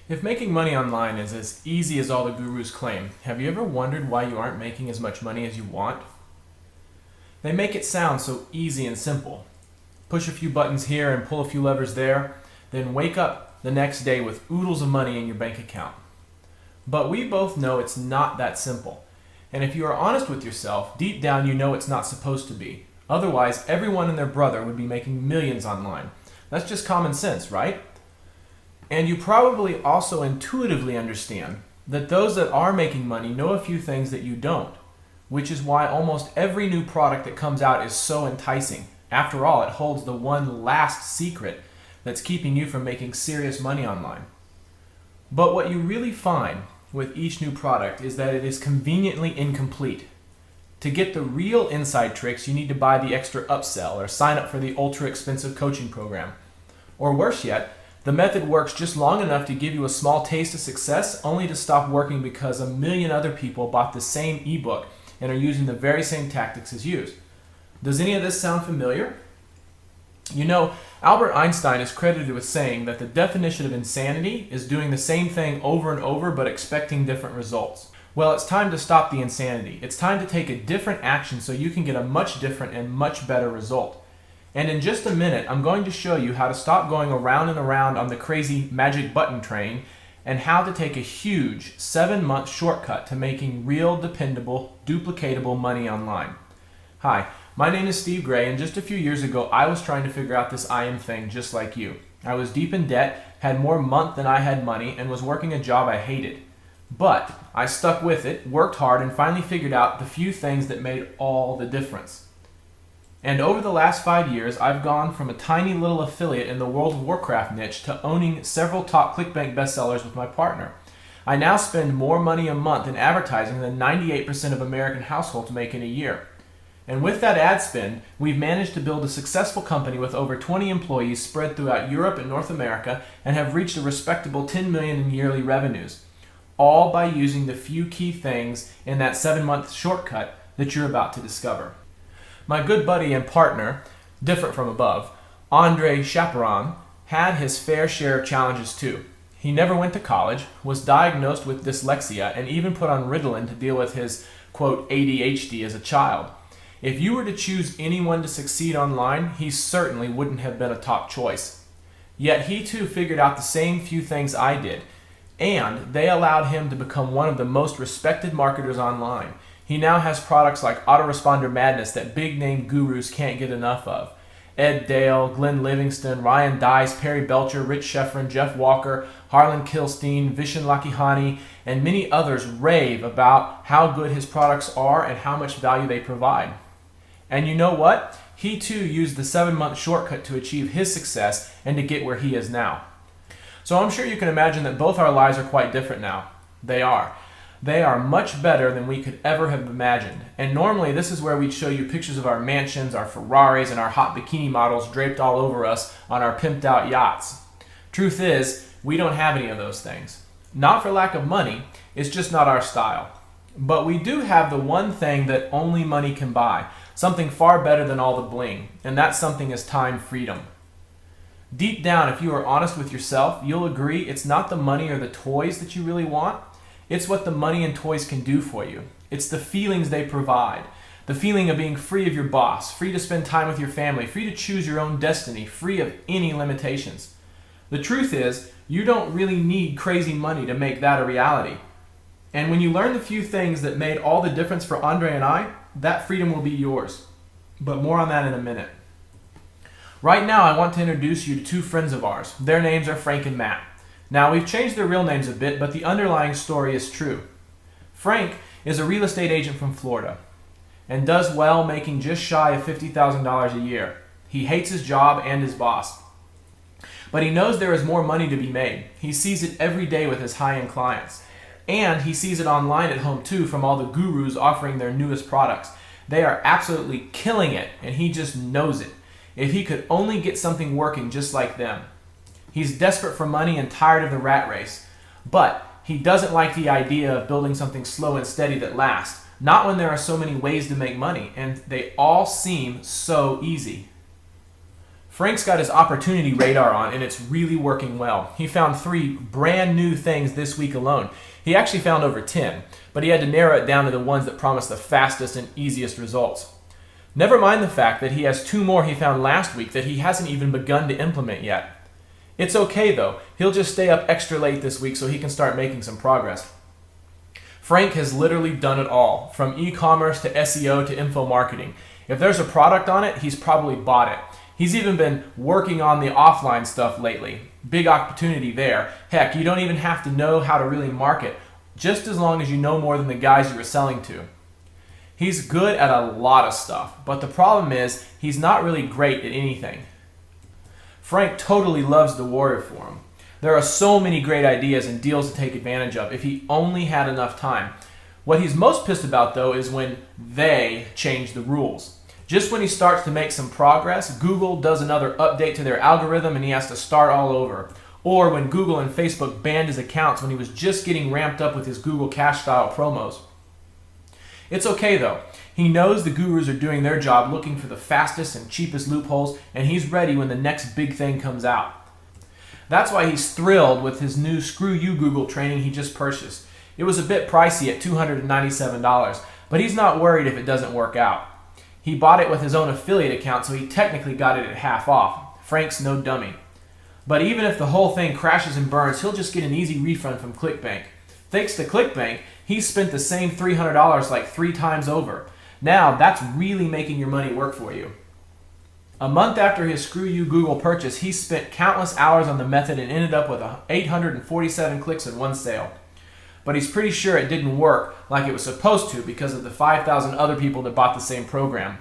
If making money online is as easy as all the gurus claim, have you ever wondered why you aren't making as much money as you want? They make it sound so easy and simple. Push a few buttons here and pull a few levers there, then wake up the next day with oodles of money in your bank account. But we both know it's not that simple. And if you are honest with yourself, deep down you know it's not supposed to be. Otherwise, everyone and their brother would be making millions online. That's just common sense, right? And you probably also intuitively understand that those that are making money know a few things that you don't, which is why almost every new product that comes out is so enticing. After all, it holds the one last secret that's keeping you from making serious money online. But what you really find with each new product is that it is conveniently incomplete. To get the real inside tricks, you need to buy the extra upsell or sign up for the ultra expensive coaching program. Or worse yet, the method works just long enough to give you a small taste of success, only to stop working because a million other people bought the same ebook and are using the very same tactics as you. Does any of this sound familiar? You know, Albert Einstein is credited with saying that the definition of insanity is doing the same thing over and over but expecting different results. Well, it's time to stop the insanity. It's time to take a different action so you can get a much different and much better result. And in just a minute, I'm going to show you how to stop going around and around on the crazy magic button train and how to take a huge 7-month shortcut to making real, dependable, duplicatable money online. Hi, my name is Steve Gray, and just a few years ago, I was trying to figure out this IM thing just like you. I was deep in debt, had more month than I had money, and was working a job I hated. But I stuck with it, worked hard, and finally figured out the few things that made all the difference. And over the last 5 years, I've gone from a tiny little affiliate in the World of Warcraft niche to owning several top ClickBank bestsellers with my partner. I now spend more money a month in advertising than 98% of American households make in a year. And with that ad spend, we've managed to build a successful company with over 20 employees spread throughout Europe and North America and have reached a respectable 10 million in yearly revenues, all by using the few key things in that 7-month shortcut that you're about to discover. My good buddy and partner, different from above, Andre Chaperon, had his fair share of challenges too. He never went to college, was diagnosed with dyslexia, and even put on Ritalin to deal with his, quote, ADHD as a child. If you were to choose anyone to succeed online, he certainly wouldn't have been a top choice. Yet he too figured out the same few things I did, and they allowed him to become one of the most respected marketers online. He now has products like Autoresponder Madness that big-name gurus can't get enough of. Ed Dale, Glenn Livingston, Ryan Dice, Perry Belcher, Rich Schefren, Jeff Walker, Harlan Kilstein, Vishen Lakhiani, and many others rave about how good his products are and how much value they provide. And you know what? He too used the 7-month shortcut to achieve his success and to get where he is now. So I'm sure you can imagine that both our lives are quite different now. They are. They are much better than we could ever have imagined. And normally this is where we'd show you pictures of our mansions, our Ferraris, and our hot bikini models draped all over us on our pimped out yachts. Truth is, we don't have any of those things. Not for lack of money, it's just not our style. But we do have the one thing that only money can buy, something far better than all the bling, and that something is time freedom. Deep down, if you are honest with yourself, you'll agree it's not the money or the toys that you really want. It's what the money and toys can do for you. It's the feelings they provide. The feeling of being free of your boss, free to spend time with your family, free to choose your own destiny, free of any limitations. The truth is, you don't really need crazy money to make that a reality. And when you learn the few things that made all the difference for Andre and I, that freedom will be yours. But more on that in a minute. Right now, I want to introduce you to two friends of ours. Their names are Frank and Matt. Now, we've changed their real names a bit, but the underlying story is true. Frank is a real estate agent from Florida and does well, making just shy of $50,000 a year. He hates his job and his boss. But he knows there is more money to be made. He sees it every day with his high-end clients. And he sees it online at home too from all the gurus offering their newest products. They are absolutely killing it, and he just knows it. If he could only get something working just like them. He's desperate for money and tired of the rat race. But he doesn't like the idea of building something slow and steady that lasts. Not when there are so many ways to make money, and they all seem so easy. Frank's got his opportunity radar on, and it's really working well. He found 3 brand new things this week alone. He actually found over 10, but he had to narrow it down to the ones that promise the fastest and easiest results. Never mind the fact that he has 2 more he found last week that he hasn't even begun to implement yet. It's okay though, he'll just stay up extra late this week so he can start making some progress. Frank has literally done it all, from e-commerce to SEO to info marketing. If there's a product on it, he's probably bought it. He's even been working on the offline stuff lately. Big opportunity there. Heck, you don't even have to know how to really market, just as long as you know more than the guys you were selling to. He's good at a lot of stuff, but the problem is he's not really great at anything. Frank totally loves the Warrior Forum. There are so many great ideas and deals to take advantage of if he only had enough time. What he's most pissed about though is when they change the rules. Just when he starts to make some progress, Google does another update to their algorithm and he has to start all over. Or when Google and Facebook banned his accounts when he was just getting ramped up with his Google Cash style promos. It's okay though. He knows the gurus are doing their job looking for the fastest and cheapest loopholes, and he's ready when the next big thing comes out. That's why he's thrilled with his new Screw You Google training he just purchased. It was a bit pricey at $297, but he's not worried if it doesn't work out. He bought it with his own affiliate account, so he technically got it at half off. Frank's no dummy. But even if the whole thing crashes and burns, he'll just get an easy refund from ClickBank. Thanks to ClickBank, he's spent the same $300 like 3 times over. Now, that's really making your money work for you. A month after his Screw You Google purchase, he spent countless hours on the method and ended up with 847 clicks in one sale. But he's pretty sure it didn't work like it was supposed to because of the 5,000 other people that bought the same program.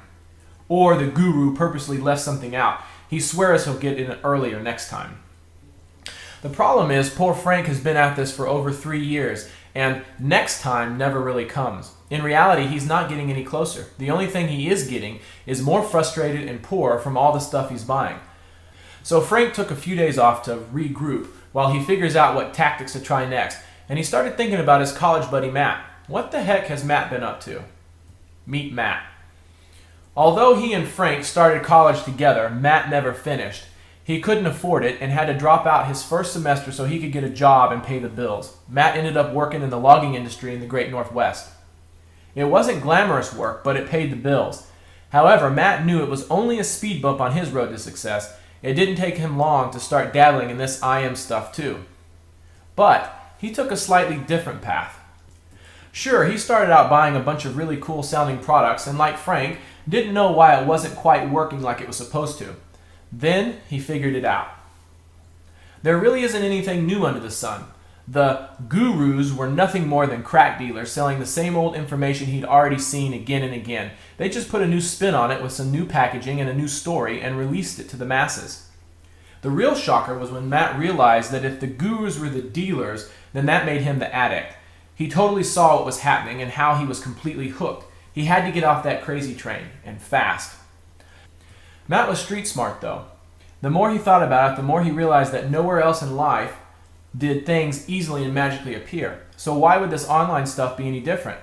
Or the guru purposely left something out. He swears he'll get in earlier next time. The problem is, poor Frank has been at this for over 3 years, and next time never really comes. In reality, he's not getting any closer. The only thing he is getting is more frustrated and poor from all the stuff he's buying. So Frank took a few days off to regroup while he figures out what tactics to try next, and he started thinking about his college buddy Matt. What the heck has Matt been up to? Meet Matt. Although he and Frank started college together, Matt never finished. He couldn't afford it and had to drop out his first semester so he could get a job and pay the bills. Matt ended up working in the logging industry in the Great Northwest. It wasn't glamorous work, but it paid the bills. However, Matt knew it was only a speed bump on his road to success. It didn't take him long to start dabbling in this IM stuff too. But he took a slightly different path. Sure, he started out buying a bunch of really cool sounding products and, like Frank, didn't know why it wasn't quite working like it was supposed to. Then he figured it out. There really isn't anything new under the sun. The gurus were nothing more than crack dealers selling the same old information he'd already seen again and again. They just put a new spin on it with some new packaging and a new story and released it to the masses. The real shocker was when Matt realized that if the gurus were the dealers, then that made him the addict. He totally saw what was happening and how he was completely hooked. He had to get off that crazy train, and fast. Matt was street smart though. The more he thought about it, the more he realized that nowhere else in life did things easily and magically appear. So why would this online stuff be any different?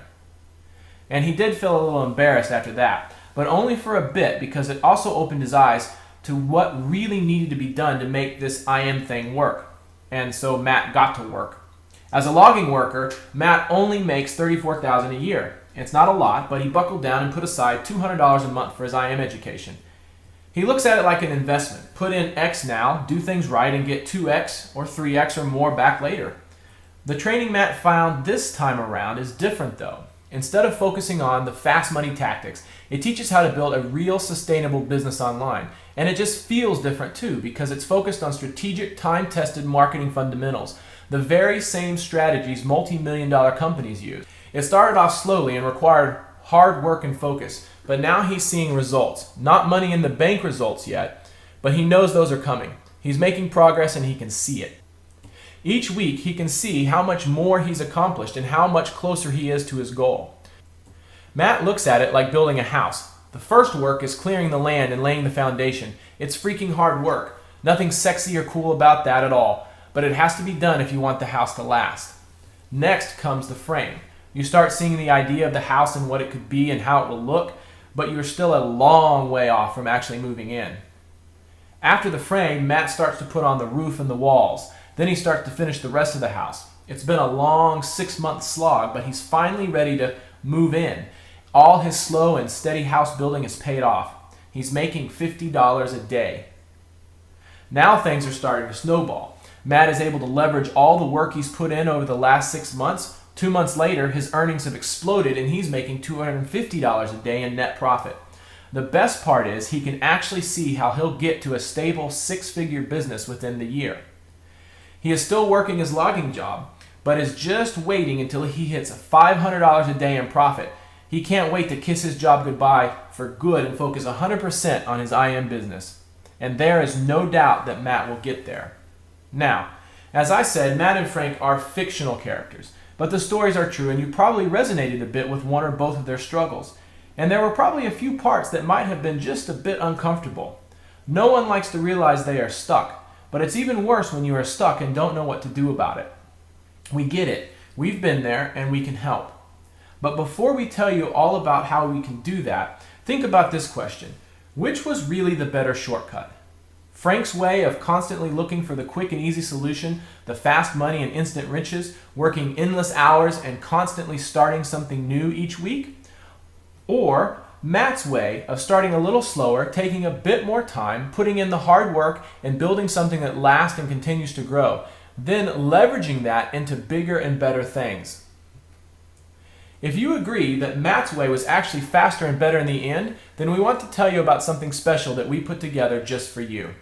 And he did feel a little embarrassed after that, but only for a bit because it also opened his eyes to what really needed to be done to make this IM thing work. And so Matt got to work. As a logging worker, Matt only makes $34,000 a year. It's not a lot, but he buckled down and put aside $200 a month for his IM education. He looks at it like an investment. Put in X now, do things right, and get 2X or 3X or more back later. The training Matt found this time around is different though. Instead of focusing on the fast money tactics, it teaches how to build a real sustainable business online. And it just feels different too because it's focused on strategic, time-tested marketing fundamentals, the very same strategies multi-million-dollar companies use. It started off slowly and required hard work and focus, but now he's seeing results. Not money in the bank results yet, but he knows those are coming. He's making progress and he can see it. Each week he can see how much more he's accomplished and how much closer he is to his goal. Matt looks at it like building a house. The first work is clearing the land and laying the foundation. It's freaking hard work. Nothing sexy or cool about that at all, but it has to be done if you want the house to last. Next comes the frame. You start seeing the idea of the house and what it could be and how it will look, but you're still a long way off from actually moving in. After the frame, Matt starts to put on the roof and the walls. Then he starts to finish the rest of the house. It's been a long 6-month slog, but he's finally ready to move in. All his slow and steady house building is paid off. He's making $50 a day. Now things are starting to snowball. Matt is able to leverage all the work he's put in over the last 6 months. 2 months later, his earnings have exploded and he's making $250 a day in net profit. The best part is he can actually see how he'll get to a stable 6-figure business within the year. He is still working his logging job, but is just waiting until he hits $500 a day in profit. He can't wait to kiss his job goodbye for good and focus 100% on his IM business. And there is no doubt that Matt will get there. Now, as I said, Matt and Frank are fictional characters, but the stories are true and you probably resonated a bit with one or both of their struggles. And there were probably a few parts that might have been just a bit uncomfortable. No one likes to realize they are stuck, but it's even worse when you are stuck and don't know what to do about it. We get it. We've been there and we can help. But before we tell you all about how we can do that, think about this question. Which was really the better shortcut? Frank's way of constantly looking for the quick and easy solution, the fast money and instant riches, working endless hours and constantly starting something new each week? Or Matt's way of starting a little slower, taking a bit more time, putting in the hard work and building something that lasts and continues to grow, then leveraging that into bigger and better things. If you agree that Matt's way was actually faster and better in the end, then we want to tell you about something special that we put together just for you.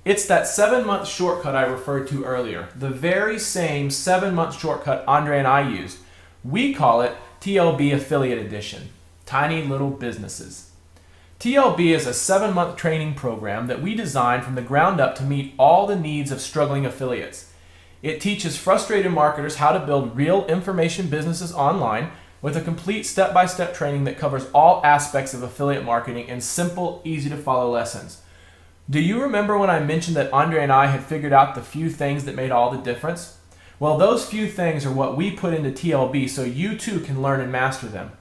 It's that 7-month shortcut I referred to earlier, the very same 7-month shortcut Andre and I used. We call it TLB Affiliate Edition, Tiny Little Businesses. TLB is a 7-month training program that we designed from the ground up to meet all the needs of struggling affiliates. It teaches frustrated marketers how to build real information businesses online with a complete step-by-step training that covers all aspects of affiliate marketing in simple, easy-to-follow lessons. Do you remember when I mentioned that Andre and I had figured out the few things that made all the difference? Well, those few things are what we put into TLB so you too can learn and master them.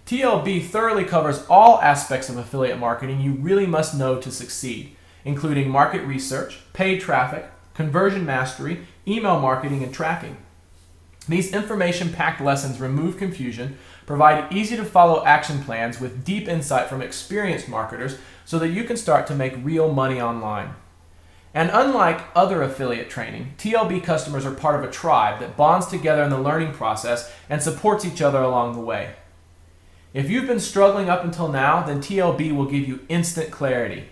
TLB thoroughly covers all aspects of affiliate marketing you really must know to succeed, including market research, paid traffic, conversion mastery, email marketing, and tracking. These information-packed lessons remove confusion, provide easy-to-follow action plans with deep insight from experienced marketers so that you can start to make real money online. And unlike other affiliate training, TLB customers are part of a tribe that bonds together in the learning process and supports each other along the way. If you've been struggling up until now, then TLB will give you instant clarity.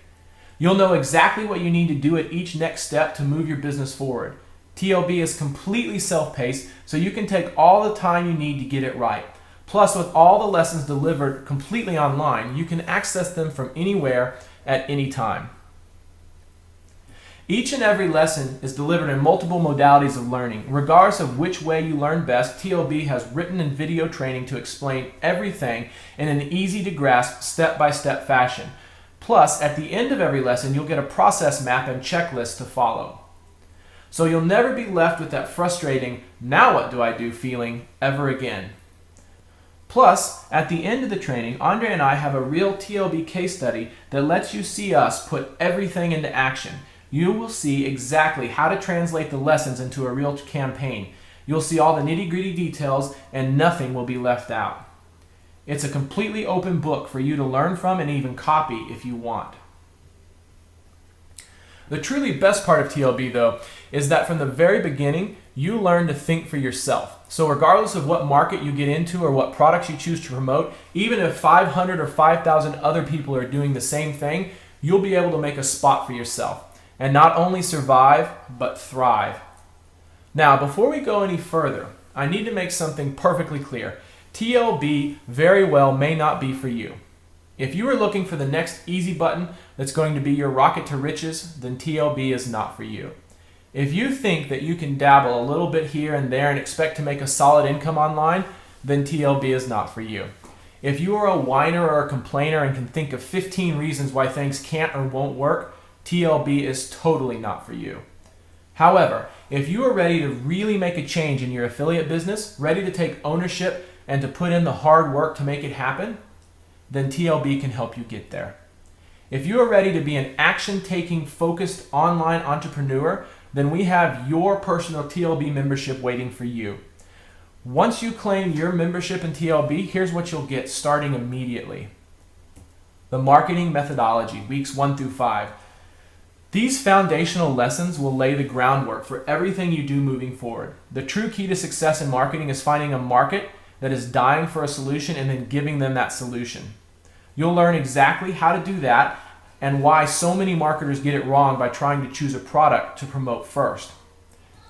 You'll know exactly what you need to do at each next step to move your business forward. TLB is completely self-paced, so you can take all the time you need to get it right. Plus, with all the lessons delivered completely online, you can access them from anywhere at any time. Each and every lesson is delivered in multiple modalities of learning. Regardless of which way you learn best, TLB has written and video training to explain everything in an easy-to-grasp, step-by-step fashion. Plus, at the end of every lesson, you'll get a process map and checklist to follow. So you'll never be left with that frustrating, now what do I do feeling ever again. Plus, at the end of the training, Andre and I have a real TLB case study that lets you see us put everything into action. You will see exactly how to translate the lessons into a real campaign. You'll see all the nitty-gritty details and nothing will be left out. It's a completely open book for you to learn from and even copy if you want. The truly best part of TLB, though, is that from the very beginning, you learn to think for yourself. So regardless of what market you get into or what products you choose to promote, even if 500 or 5,000 other people are doing the same thing, you'll be able to make a spot for yourself and not only survive, but thrive. Now, before we go any further, I need to make something perfectly clear. TLB very well may not be for you. If you are looking for the next easy button that's going to be your rocket to riches, then TLB is not for you. If you think that you can dabble a little bit here and there and expect to make a solid income online, then TLB is not for you. If you are a whiner or a complainer and can think of 15 reasons why things can't or won't work, TLB is totally not for you. However, if you are ready to really make a change in your affiliate business, ready to take ownership and to put in the hard work to make it happen, then TLB can help you get there. If you are ready to be an action-taking, focused online entrepreneur, then we have your personal TLB membership waiting for you. Once you claim your membership in TLB, here's what you'll get starting immediately. The marketing methodology, weeks 1 through 5. These foundational lessons will lay the groundwork for everything you do moving forward. The true key to success in marketing is finding a market that is dying for a solution and then giving them that solution. You'll learn exactly how to do that and why so many marketers get it wrong by trying to choose a product to promote first.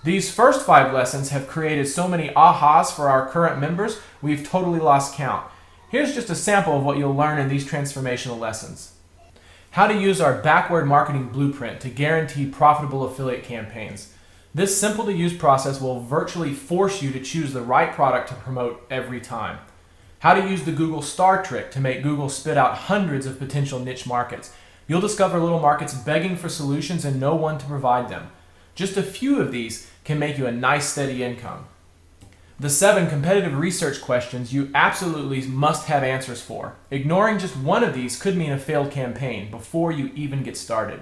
These first 5 lessons have created so many ahas for our current members, we've totally lost count. Here's just a sample of what you'll learn in these transformational lessons. How to use our backward marketing blueprint to guarantee profitable affiliate campaigns. This simple to use process will virtually force you to choose the right product to promote every time. How to use the Google Star trick to make Google spit out hundreds of potential niche markets. You'll discover little markets begging for solutions and no one to provide them. Just a few of these can make you a nice steady income. The 7 competitive research questions you absolutely must have answers for. Ignoring just one of these could mean a failed campaign before you even get started.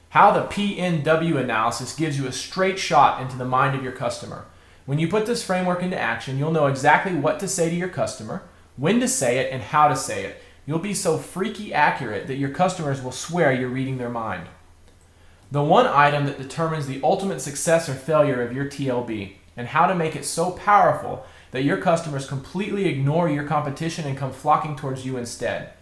How the PNW analysis gives you a straight shot into the mind of your customer. When you put this framework into action, you'll know exactly what to say to your customer, when to say it, and how to say it. You'll be so freaky accurate that your customers will swear you're reading their mind. The one item that determines the ultimate success or failure of your TLB, and how to make it so powerful that your customers completely ignore your competition and come flocking towards you instead.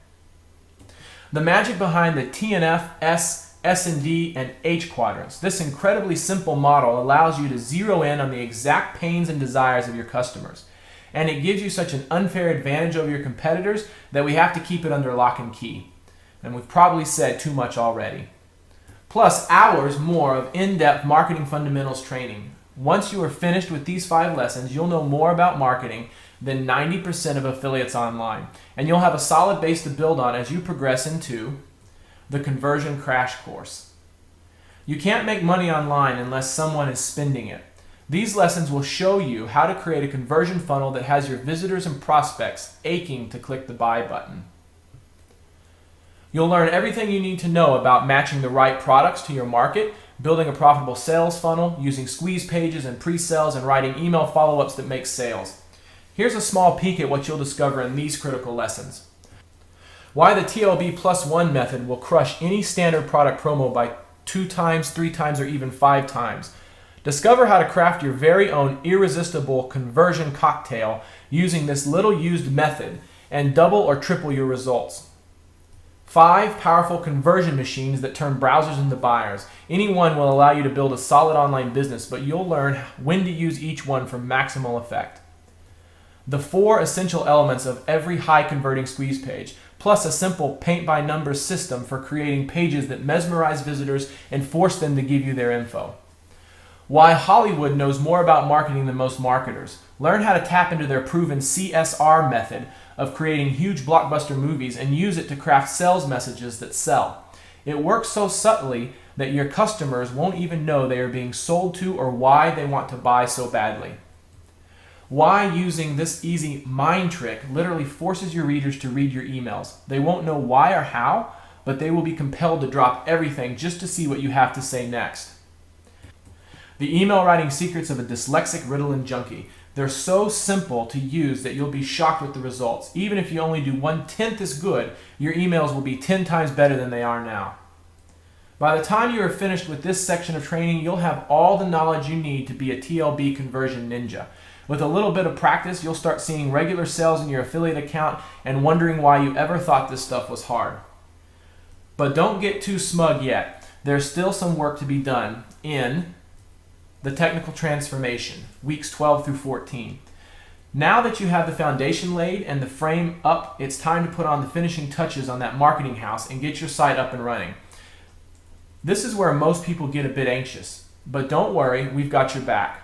The magic behind the TNF, S&D, and H quadrants. This incredibly simple model allows you to zero in on the exact pains and desires of your customers. And it gives you such an unfair advantage over your competitors that we have to keep it under lock and key. And we've probably said too much already. Plus hours more of in-depth marketing fundamentals training. Once you are finished with these 5 lessons, you'll know more about marketing than 90% of affiliates online. And you'll have a solid base to build on as you progress into the Conversion Crash Course. You can't make money online unless someone is spending it. These lessons will show you how to create a conversion funnel that has your visitors and prospects aching to click the buy button. You'll learn everything you need to know about matching the right products to your market, building a profitable sales funnel, using squeeze pages and pre-sales, and writing email follow-ups that make sales. Here's a small peek at what you'll discover in these critical lessons. Why the TLB +1 method will crush any standard product promo by 2 times, 3 times, or even 5 times. Discover how to craft your very own irresistible conversion cocktail using this little used method and double or triple your results. 5 powerful conversion machines that turn browsers into buyers. Any one will allow you to build a solid online business, but you'll learn when to use each one for maximal effect. The 4 essential elements of every high converting squeeze page, plus a simple paint-by-numbers system for creating pages that mesmerize visitors and force them to give you their info. Why Hollywood knows more about marketing than most marketers. Learn how to tap into their proven CSR method of creating huge blockbuster movies and use it to craft sales messages that sell. It works so subtly that your customers won't even know they are being sold to or why they want to buy so badly. Why using this easy mind trick literally forces your readers to read your emails. They won't know why or how, but they will be compelled to drop everything just to see what you have to say next. The email writing secrets of a dyslexic Ritalin junkie. They're so simple to use that you'll be shocked with the results. Even if you only do 1/10 as good, your emails will be 10 times better than they are now. By the time you are finished with this section of training, you'll have all the knowledge you need to be a TLB conversion ninja. With a little bit of practice, you'll start seeing regular sales in your affiliate account and wondering why you ever thought this stuff was hard. But don't get too smug yet. There's still some work to be done in the technical transformation, weeks 12 through 14. Now that you have the foundation laid and the frame up, it's time to put on the finishing touches on that marketing house and get your site up and running. This is where most people get a bit anxious, but don't worry, we've got your back.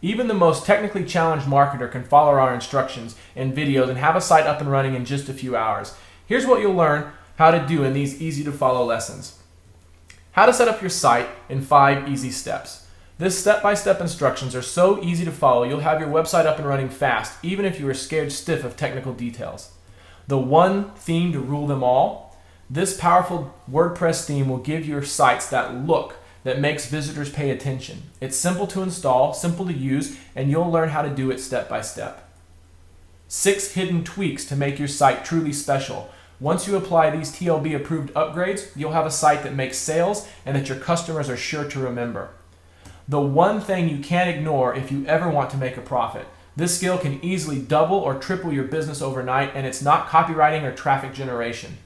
Even the most technically challenged marketer can follow our instructions and videos and have a site up and running in just a few hours. Here's what you'll learn how to do in these easy to follow lessons. How to set up your site in 5 easy steps. This step-by-step instructions are so easy to follow, you'll have your website up and running fast, even if you are scared stiff of technical details. The one theme to rule them all. This powerful WordPress theme will give your sites that look that makes visitors pay attention. It's simple to install, simple to use, and you'll learn how to do it step by step. 6 hidden tweaks to make your site truly special. Once you apply these TLB approved upgrades, you'll have a site that makes sales and that your customers are sure to remember. The one thing you can't ignore if you ever want to make a profit. This skill can easily double or triple your business overnight, and it's not copywriting or traffic generation.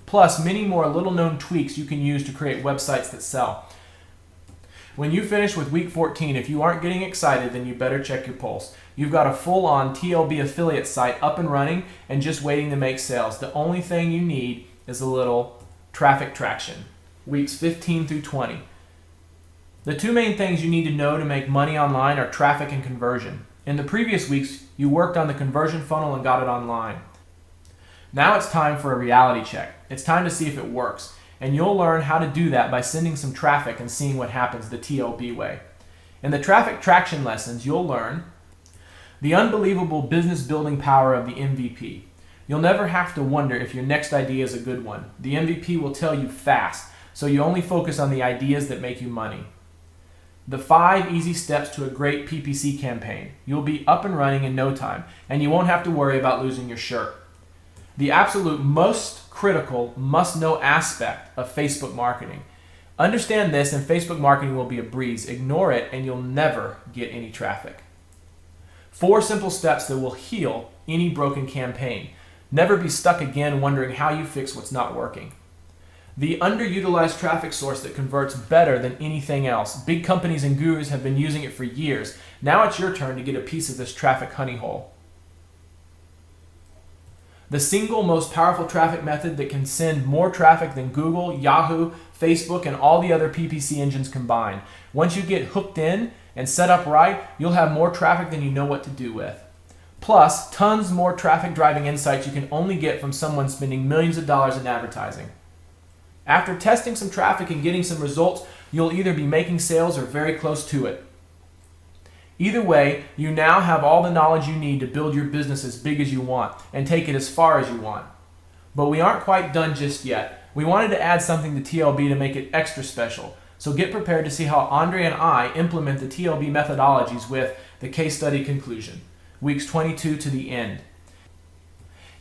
Plus, many more little-known tweaks you can use to create websites that sell. When you finish with week 14, if you aren't getting excited, then you better check your pulse. You've got a full-on TLB affiliate site up and running and just waiting to make sales. The only thing you need is a little traffic traction. Weeks 15 through 20. The 2 main things you need to know to make money online are traffic and conversion. In the previous weeks, you worked on the conversion funnel and got it online. Now it's time for a reality check. It's time to see if it works. And you'll learn how to do that by sending some traffic and seeing what happens the TLB way. In the traffic traction lessons, you'll learn the unbelievable business building power of the MVP. You'll never have to wonder if your next idea is a good one. The MVP will tell you fast, so you only focus on the ideas that make you money. The 5 easy steps to a great PPC campaign. You'll be up and running in no time, and you won't have to worry about losing your shirt. The absolute most critical must-know aspect of Facebook marketing. Understand this and Facebook marketing will be a breeze. Ignore it and you'll never get any traffic. 4 simple steps that will heal any broken campaign. Never be stuck again wondering how you fix what's not working. The underutilized traffic source that converts better than anything else. Big companies and gurus have been using it for years. Now it's your turn to get a piece of this traffic honey hole. The single most powerful traffic method that can send more traffic than Google, Yahoo, Facebook, and all the other PPC engines combined. Once you get hooked in and set up right, you'll have more traffic than you know what to do with. Plus, tons more traffic driving insights you can only get from someone spending millions of dollars in advertising. After testing some traffic and getting some results, you'll either be making sales or very close to it. Either way, you now have all the knowledge you need to build your business as big as you want and take it as far as you want. But we aren't quite done just yet. We wanted to add something to TLB to make it extra special. So get prepared to see how Andre and I implement the TLB methodologies with the case study conclusion, weeks 22 to the end.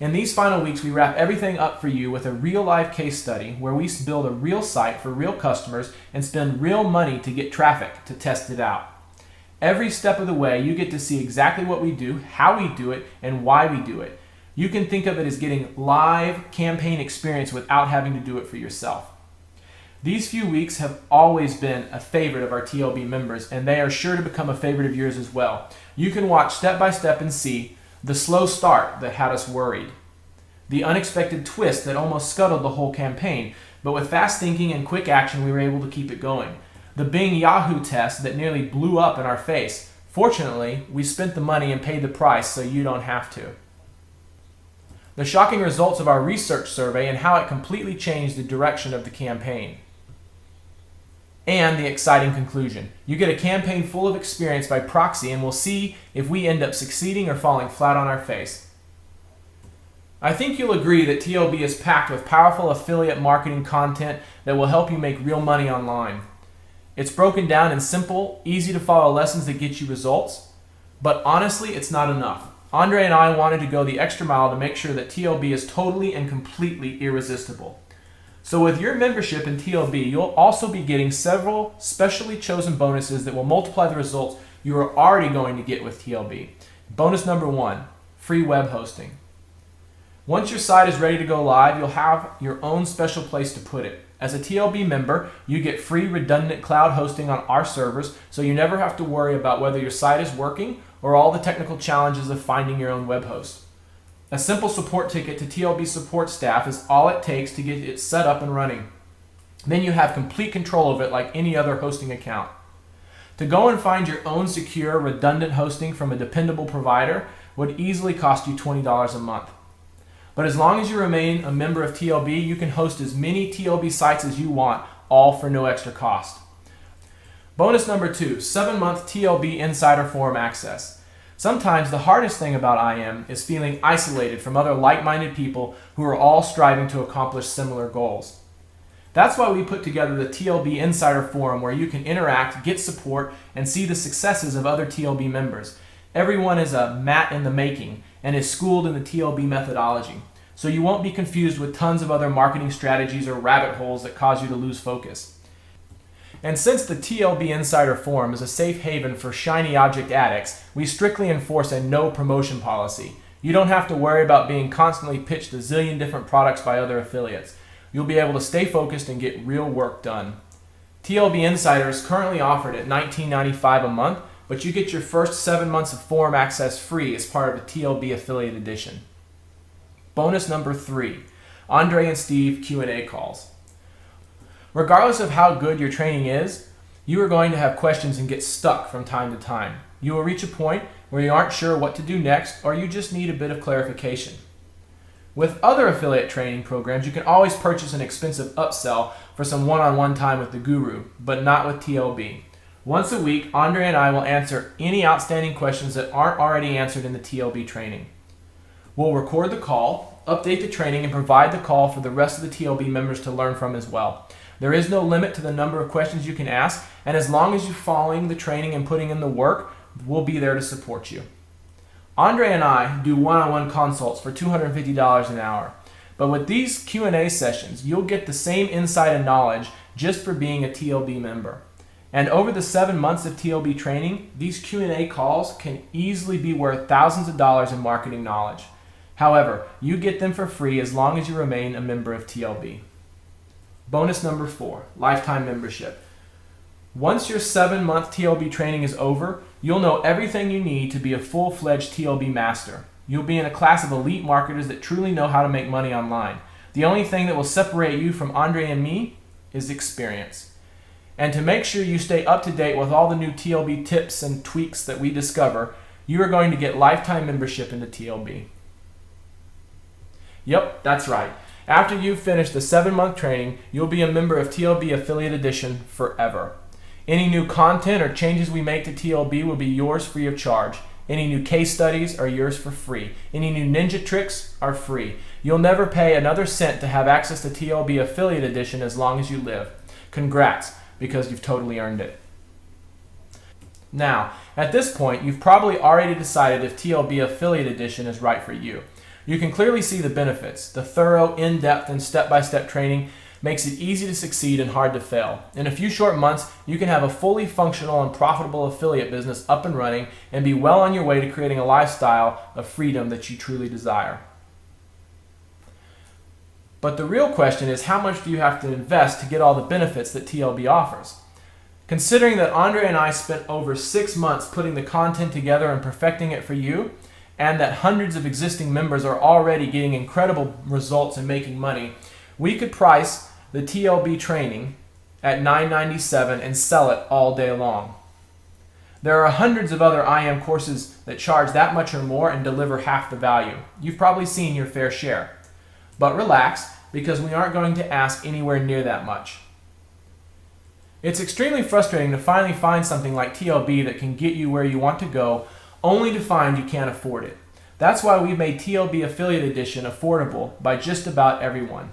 In these final weeks, we wrap everything up for you with a real-life case study where we build a real site for real customers and spend real money to get traffic to test it out. Every step of the way, you get to see exactly what we do, how we do it, and why we do it. You can think of it as getting live campaign experience without having to do it for yourself. These few weeks have always been a favorite of our TLB members, and they are sure to become a favorite of yours as well. You can watch step by step and see the slow start that had us worried, the unexpected twist that almost scuttled the whole campaign, but with fast thinking and quick action, we were able to keep it going. The Bing Yahoo test that nearly blew up in our face. Fortunately, we spent the money and paid the price so you don't have to. The shocking results of our research survey and how it completely changed the direction of the campaign. And the exciting conclusion. You get a campaign full of experience by proxy and we'll see if we end up succeeding or falling flat on our face. I think you'll agree that TLB is packed with powerful affiliate marketing content that will help you make real money online. It's broken down in simple, easy to follow lessons that get you results, but honestly, it's not enough. Andre and I wanted to go the extra mile to make sure that TLB is totally and completely irresistible. So with your membership in TLB, you'll also be getting several specially chosen bonuses that will multiply the results you are already going to get with TLB. Bonus number 1, free web hosting. Once your site is ready to go live, you'll have your own special place to put it. As a TLB member, you get free redundant cloud hosting on our servers, so you never have to worry about whether your site is working or all the technical challenges of finding your own web host. A simple support ticket to TLB support staff is all it takes to get it set up and running. Then you have complete control of it like any other hosting account. To go and find your own secure, redundant hosting from a dependable provider would easily cost you $20 a month. But as long as you remain a member of TLB, you can host as many TLB sites as you want, all for no extra cost. Bonus number 2, 7-month TLB Insider Forum access. Sometimes the hardest thing about IM is feeling isolated from other like-minded people who are all striving to accomplish similar goals. That's why we put together the TLB Insider Forum, where you can interact, get support, and see the successes of other TLB members. Everyone is a Matt in the making and is schooled in the TLB methodology, so you won't be confused with tons of other marketing strategies or rabbit holes that cause you to lose focus. And since the TLB Insider Forum is a safe haven for shiny object addicts, we strictly enforce a no promotion policy. You don't have to worry about being constantly pitched a zillion different products by other affiliates. You'll be able to stay focused and get real work done. TLB Insider is currently offered at $19.95 a month, but you get your first 7 months of forum access free as part of the TLB Affiliate Edition. Bonus number 3, Andre and Steve Q&A calls. Regardless of how good your training is, you are going to have questions and get stuck from time to time. You will reach a point where you aren't sure what to do next, or you just need a bit of clarification. With other affiliate training programs, you can always purchase an expensive upsell for some one-on-one time with the guru, but not with TLB. Once a week, Andre and I will answer any outstanding questions that aren't already answered in the TLB training. We'll record the call, update the training, and provide the call for the rest of the TLB members to learn from as well. There is no limit to the number of questions you can ask, and as long as you're following the training and putting in the work, we'll be there to support you. Andre and I do one-on-one consults for $250 an hour. But with these Q&A sessions, you'll get the same insight and knowledge just for being a TLB member. And over the 7 months of TLB training, these Q&A calls can easily be worth thousands of dollars in marketing knowledge. However, you get them for free as long as you remain a member of TLB. Bonus number 4, lifetime membership. Once your 7-month TLB training is over, you'll know everything you need to be a full-fledged TLB master. You'll be in a class of elite marketers that truly know how to make money online. The only thing that will separate you from Andre and me is experience. And to make sure you stay up to date with all the new TLB tips and tweaks that we discover, you are going to get lifetime membership into TLB. Yep, that's right. After you've finished the 7-month training, you'll be a member of TLB Affiliate Edition forever. Any new content or changes we make to TLB will be yours free of charge. Any new case studies are yours for free. Any new ninja tricks are free. You'll never pay another cent to have access to TLB Affiliate Edition as long as you live. Congrats, because you've totally earned it. Now, at this point, you've probably already decided if TLB Affiliate Edition is right for you. You can clearly see the benefits. The thorough, in-depth, and step-by-step training makes it easy to succeed and hard to fail. In a few short months, you can have a fully functional and profitable affiliate business up and running and be well on your way to creating a lifestyle of freedom that you truly desire. But the real question is, how much do you have to invest to get all the benefits that TLB offers? Considering that Andre and I spent over 6 months putting the content together and perfecting it for you, and that hundreds of existing members are already getting incredible results and making money, we could price the TLB training at $9.97 and sell it all day long. There are hundreds of other IM courses that charge that much or more and deliver half the value. You've probably seen your fair share. But relax, because we aren't going to ask anywhere near that much. It's extremely frustrating to finally find something like TLB that can get you where you want to go, only to find you can't afford it. That's why we've made TLB Affiliate Edition affordable by just about everyone.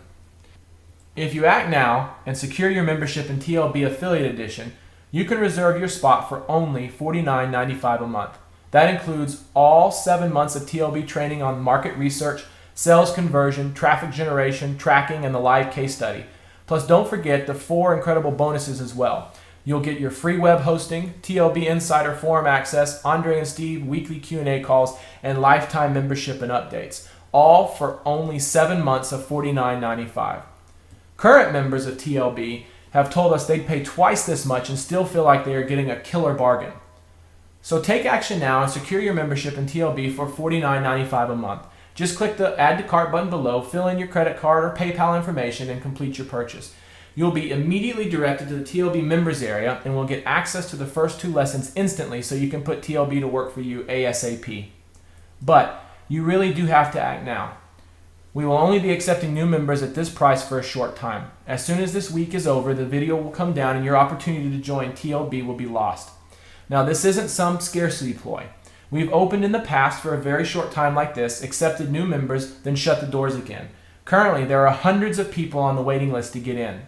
If you act now and secure your membership in TLB Affiliate Edition, you can reserve your spot for only $49.95 a month. That includes all 7 months of TLB training on market research, sales conversion, traffic generation, tracking, and the live case study. Plus, don't forget the 4 incredible bonuses as well. You'll get your free web hosting, TLB Insider Forum access, Andre and Steve weekly Q&A calls, and lifetime membership and updates, all for only 7 months of $49.95. Current members of TLB have told us they'd pay twice this much and still feel like they are getting a killer bargain. So take action now and secure your membership in TLB for $49.95 a month. Just click the Add to Cart button below, fill in your credit card or PayPal information, and complete your purchase. You'll be immediately directed to the TLB members area and will get access to the first 2 lessons instantly so you can put TLB to work for you ASAP. But you really do have to act now. We will only be accepting new members at this price for a short time. As soon as this week is over, the video will come down and your opportunity to join TLB will be lost. Now, this isn't some scarcity ploy. We've opened in the past for a very short time like this, accepted new members, then shut the doors again. Currently, there are hundreds of people on the waiting list to get in.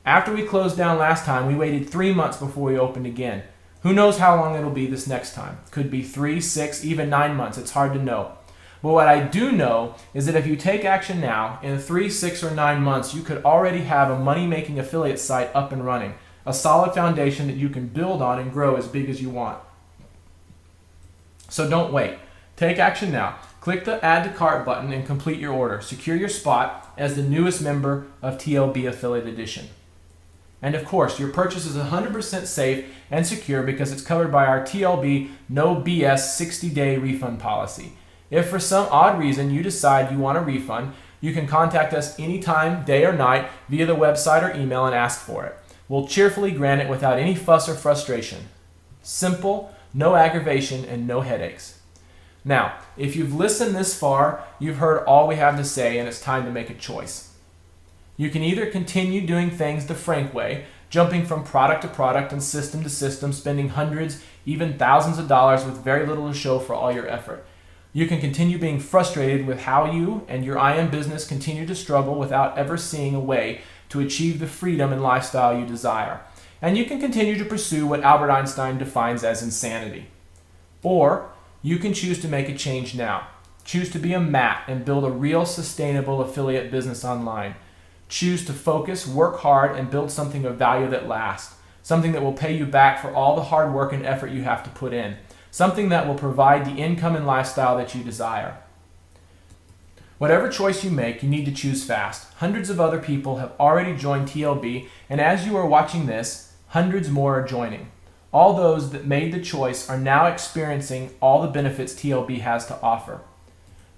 After we closed down last time, we waited 3 months before we opened again. Who knows how long it'll be this next time? Could be 3, 6, even 9 months. It's hard to know. But what I do know is that if you take action now, in 3, 6, or 9 months, you could already have a money-making affiliate site up and running, a solid foundation that you can build on and grow as big as you want. So don't wait. Take action now. Click the Add to Cart button and complete your order. Secure your spot as the newest member of TLB Affiliate Edition. And of course, your purchase is 100% safe and secure because it's covered by our TLB No BS 60-day refund policy. If for some odd reason you decide you want a refund, you can contact us anytime, day or night, via the website or email and ask for it. We'll cheerfully grant it without any fuss or frustration. Simple, no aggravation, and no headaches. Now, if you've listened this far, you've heard all we have to say and it's time to make a choice. You can either continue doing things the Frank way, jumping from product to product and system to system, spending hundreds, even thousands of dollars with very little to show for all your effort. You can continue being frustrated with how you and your IM business continue to struggle without ever seeing a way to achieve the freedom and lifestyle you desire. And you can continue to pursue what Albert Einstein defines as insanity. Or you can choose to make a change now. Choose to be a Matt and build a real sustainable affiliate business online. Choose to focus, work hard, and build something of value that lasts. Something that will pay you back for all the hard work and effort you have to put in. Something that will provide the income and lifestyle that you desire. Whatever choice you make, you need to choose fast. Hundreds of other people have already joined TLB, and as you are watching this, hundreds more are joining. All those that made the choice are now experiencing all the benefits TLB has to offer.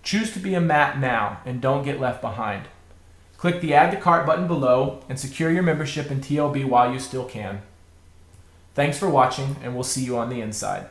Choose to be a Matt now and don't get left behind. Click the Add to Cart button below and secure your membership in TLB while you still can. Thanks for watching, and we'll see you on the inside.